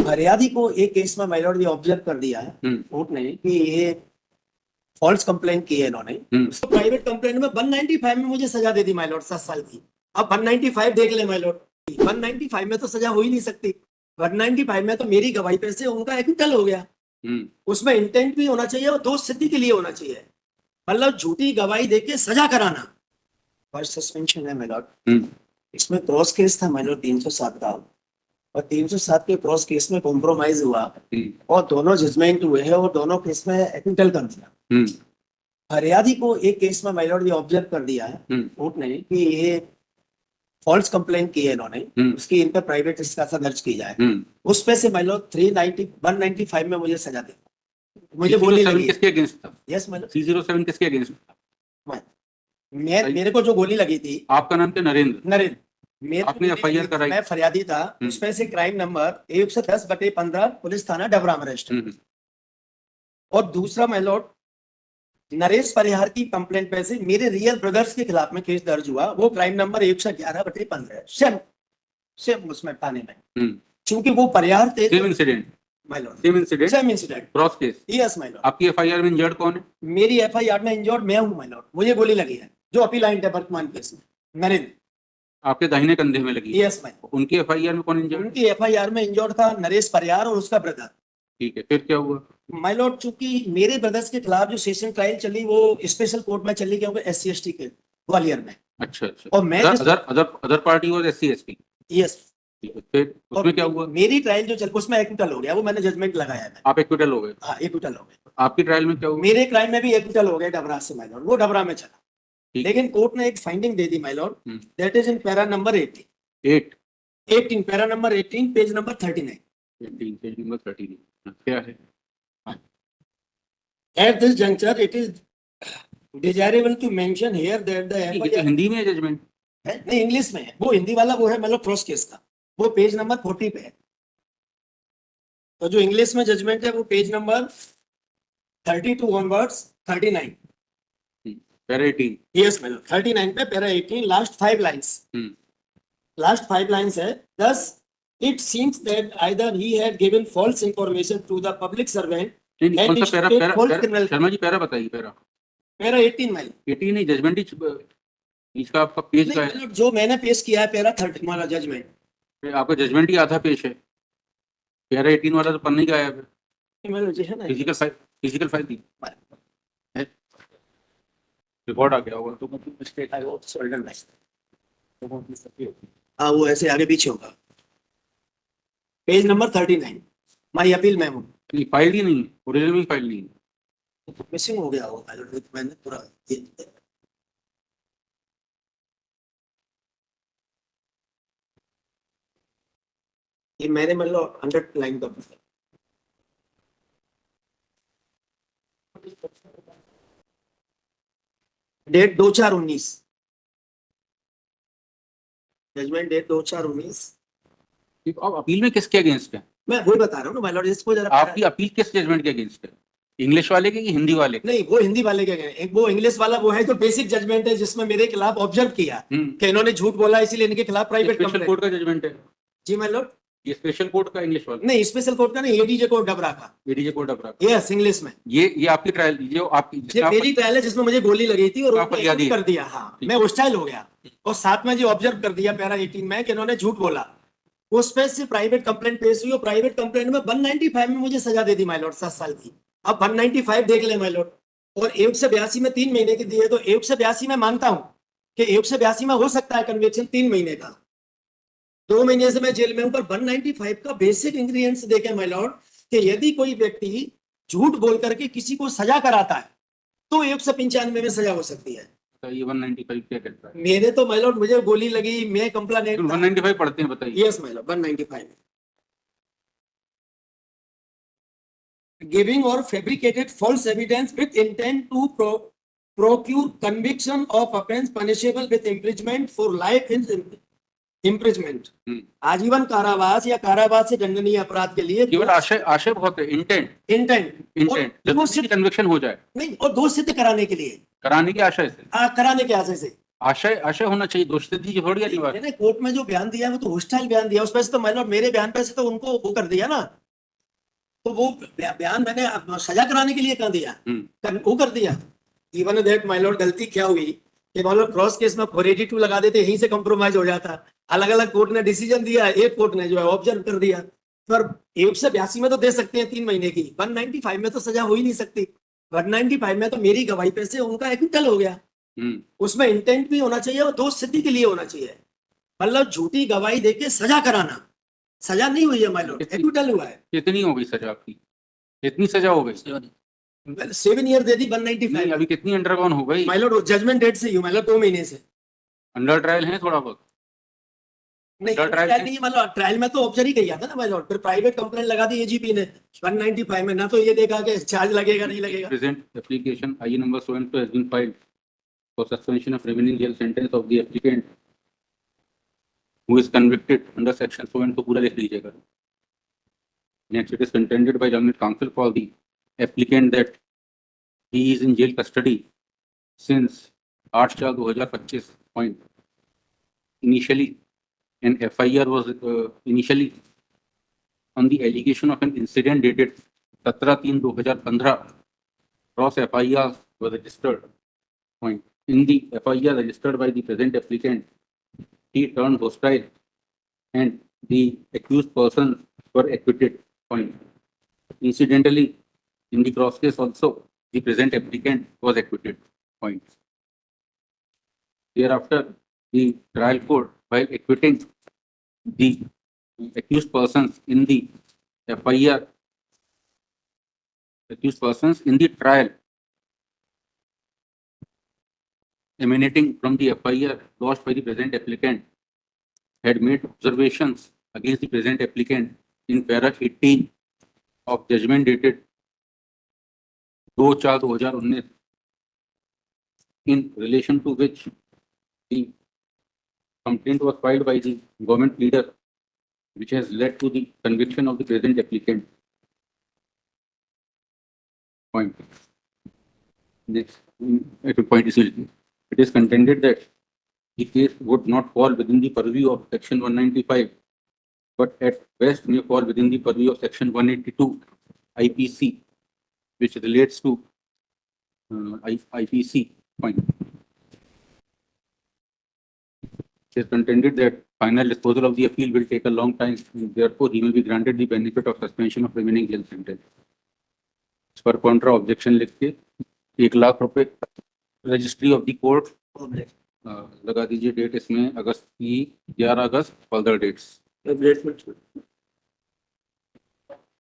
फरियादी को एक केस में माय लॉर्ड ये ऑब्जर्व कर दिया है कोर्ट ने कि ये फॉल्स कंप्लेंट की है इन्होंने। उसको प्राइवेट कंप्लेंट में 195 में मुझे सजा दे दी माय लॉर्ड 7 साल की। अब 195 देख ले माय लॉर्ड, 195 में तो सजा हो ही नहीं सकती। 195 में तो मेरी गवाही पे से उनका एक्विटल हो गया। उसमें इंटेंट भी होना चाहिए और दोष सिद्धि के लिए होना चाहिए, मतलब झूठी गवाही देके सजा कराना। फर्स्ट सस्पेंशन है माय लॉर्ड। इसमें क्रॉस केस था माय लॉर्ड 307 का, और 307 के क्रॉस केस में कॉम्प्रोमाइज हुआ और दोनों जजमेंट हुए हैं और दोनों केस में एक्विटल कर दिया। फरियादी को एक केस में माय लॉर्ड ये ऑब्जर्व कर दिया है कोर्ट ने कि ये फॉल्स कंप्लेंट की है इन्होंने, उसकी इन पर प्राइवेट इस्तीफा दर्ज की जाए। उस पे से माय लॉर्ड 195 में मुझे सजा दे। मुझे गोली लगी किसके अगेंस्ट था? यस माय लॉर्ड 307 किसके अगेंस्ट था? मेरे को जो गोली लगी थी। आपका नाम क्या? नरेंद्र। आपने एफआईआर कराई? मैं फरियादी था। उसमें से क्राइम नंबर 110/15 पुलिस थाना डबरा में रजिस्टर्ड। और दूसरा माय लॉर्ड नरेश परिहार की कंप्लेंट पे से मेरे रियल ब्रदर्स के खिलाफ में केस दर्ज हुआ। वो क्राइम नंबर 111/15 सेम उसमें थाने में, क्योंकि वो परिहार थे। Same incident my Lord, same incident cross case. Yes my Lord. आपकी एफआईआर में इंजर्ड कौन है? मेरी एफआईआर में इंजर्ड मैं हूं माय लॉर्ड। मुझे गोली लगी है जो अपील लाइन है वर्तमान केस में। नरेंद्र आपके दाहिने कंधे में लगी? Yes my Lord. उनकी एफआईआर में कौन इंजर्ड? उनकी एफआईआर में इंजर्ड था नरेश परिहार और उसका ब्रदर। ठीक है, फिर क्या हुआ? माय लॉर्ड, चूंकि मेरे ब्रदर्स के खिलाफ जो सेशन ट्रायल चली वो स्पेशल कोर्ट में चली, क्योंकि SC/ST के ग्वालियर में। अच्छा। और मैं अदर पार्टी और SC/ST। यस। फिर उसमें क्या हुआ? मेरी ट्रायल जो चल उसमें एक्विटल हो गया, वो मैंने जजमेंट लगाया है। आप एक्विटल हो गए? हाँ एक्विटल हो गए। आपकी ट्रायल में क्या हुआ? मेरे ट्रायल में भी एक्विटल हो गए डबरा से माय लॉर्ड। वो डबरा में चला, लेकिन कोर्ट ने एक finding they the my Lord, that is in para number 18 para number 18 page number 39। 18 page number 39 क्या है? At this juncture, it is desirable to mention here that the ये हिंदी में है जजमेंट? नहीं इंग्लिश में है। वो हिंदी वाला वो है मतलब क्रॉस केस का, वो पेज नंबर 40 पे है। तो जो इंग्लिश में जजमेंट है वो page number 32 onwards 39। Para 18। Yes madam 39 पे पैरा 18 लास्ट 5 लाइंस है। Thus it seems that either he had given false information to the public servant। कौन सा पैरा? शर्मा जी पैरा बताइए। पैरा 18 में 18 नहीं, जजमेंट इसका आपका पेज का है जो मैंने पेश किया है पैरा 30 वाला जजमेंट। आपका जजमेंट ही आधा पेज है। पैरा 18 वाला तो पन्ने का है। फिजिकल फाइल थी, रिकॉर्ड आ गया होगा तो मिस्टेक है वो सोल्डर में। हाँ वो ऐसे आगे पीछे होगा। पेज नंबर 39 माई अपील में हूँ। फाइल ही नहीं, ओरिजिनल में फाइल नहीं, मिसिंग हो गया होगा। मैंने पूरा ये मैंने मतलब अंडरलाइन कर दिया। Date 2/4/19 judgement date 2/4/19। अब अपील में किसके अगेंस्ट है? मैं वही बता रहा हूँ ना माय लॉर्ड, इसको जरा आपकी अपील किस जजमेंट के अगेंस्ट है? इंग्लिश वाले के कि हिंदी वाले के? नहीं वो हिंदी वाले के। एक वो इंग्लिश वाला वो है जो बेसिक जजमेंट है जिसमें मेरे खिलाफ ऑब्जर्व किया कि इन्होंने झूठ बोला इसलिए इनके खिलाफ प्राइवेट स्पेशल कोर्ट का जजमेंट है। जी माय लॉर्ड। ये स्पेशल कोर्ट का इंग्लिश वाला? नहीं स्पेशल कोर्ट का नहीं, एडीजे कोर्ट डबरा का। ADJ court Dabra yes English में। ये आपकी ट्रायल, जो आपकी मेरी ट्रायल है जिसमें मुझे गोली लगी थी और फरियादी कर दिया। हाँ मैं हॉस्टाइल हो गया और साथ में जो ऑब्जर्व कर दिया पैरा 18 में कि इन्होंने झूठ बोला। उस पे से प्राइवेट कंप्लेंट पेश हुई और प्राइवेट कंप्लेंट में 195 में मुझे सजा दे दी माय लॉर्ड 7 साल की। अब 195 देख ले माय लॉर्ड। और 182 में 3 महीने की दिए, तो 182 में मानता हूं कि 182 में हो सकता है कन्विक्शन 3 महीने का। 2 महीने से मैं जेल में हूं, पर 195 का बेसिक इंग्रेडिएंट्स देखे माय लॉर्ड कि यदि कोई व्यक्ति झूठ बोल करके किसी को सजा कराता है तो 195 में सजा हो सकती है। ये 195 क्या कहता है? मेरे तो माय लॉर्ड मुझे गोली लगी, मैं कंप्लेंट 195 पढ़ते हैं, बताइए। Yes my Lord 195 giving or fabricated false evidence with intent to procure conviction of offense punishable with imprisonment for life in imprisonment। आजीवन कारावास या कारावास से दंडनीय अपराध के लिए केवल आशय बहुत है, इंटेंट कन्विक्शन हो जाए। नहीं, और दोष सिद्ध कराने के लिए, कराने के आशय से आशय आशय होना चाहिए, दोषसिद्धि की थोड़ी अनिवार्य। मैंने कोर्ट में जो बयान दिया है वो तो होस्टाइल बयान दिया, उस पर से तो माय लॉर्ड मेरे बयान पे से तो उनको वो कर दिया ना, तो वो बयान मैंने सजा कराने के लिए कहाँ दिया, वो कर दिया। इवन दैट माय लॉर्ड गलती क्या हुई कि मान लो क्रॉस केस में 482 लगा देते, यहीं से कॉम्प्रोमाइज हो जाता। अलग अलग कोर्ट ने डिसीजन दिया, एक कोर्ट ने जो है ऑब्जर्व कर दिया। पर 182 में तो दे सकते हैं 3 महीने की, 195 में तो सजा हो ही नहीं सकती। 195 में तो मेरी गवाही पे से उनका एक्विटल हो गया। उसमें इंटेंट भी होना चाहिए और दोष सिद्धि के लिए होना चाहिए। मतलब झूठी गवाही देके सजा कराना, सजा नहीं हुई है माय लॉर्ड, एक्विटल हुआ है। कितनी हो गई सजा आपकी? कितनी सजा हो गई? 7 ईयर दे दी नहीं, 195। अभी कितनी अंडरगॉन हो गई? माय लॉर्ड जजमेंट डेट से ही माय लॉर्ड 2 महीने से। अंडर ट्रायल है थोड़ा बहुत? नहीं Under trial ट्रायल नहीं, मतलब ट्रायल में तो ऑब्जर्व ही किया था ना माय लॉर्ड, फिर प्राइवेट कंप्लेंट लगा दी एजीपी ने 195 में, ना तो ये देखा कि चार्ज लगेगा नहीं लगेगा। Present application IE number so and so has been filed for suspension of remaining jail sentence of the applicant who is convicted under section so and so, पूरा लिख लीजिएगा। Next, it is contended by learned counsel for the applicant that he is in jail custody since 8/4/2025. Point. Initially, an FIR was initially on the allegation of an incident dated 17/3/2015. Cross FIR was registered. Point. In the FIR registered by the present applicant, he turned hostile and the accused persons were acquitted. Point. Incidentally, in the cross case also, the present applicant was acquitted. Point. Thereafter, the trial court, while acquitting the accused persons in the FIR, accused persons in the trial emanating from the FIR lodged by the present applicant, had made observations against the present applicant in para 18 of judgment dated 2/4/2019, in relation to which the complaint was filed by the government leader, which has led to the conviction of the present applicant. Point. Next, point is it is contended that the case would not fall within the purview of section 195, but at best may fall within the purview of section 182 IPC, which relates to IPC. Point. It is contended that final disposal of the appeal will take a long time, and therefore he will be granted the benefit of suspension of remaining jail sentence. इस पर Contra objection लिख के 1 लाख रुपए registry of the court लगा दीजिए। Date इसमें अगस्त की 11 अगस्त, further dates.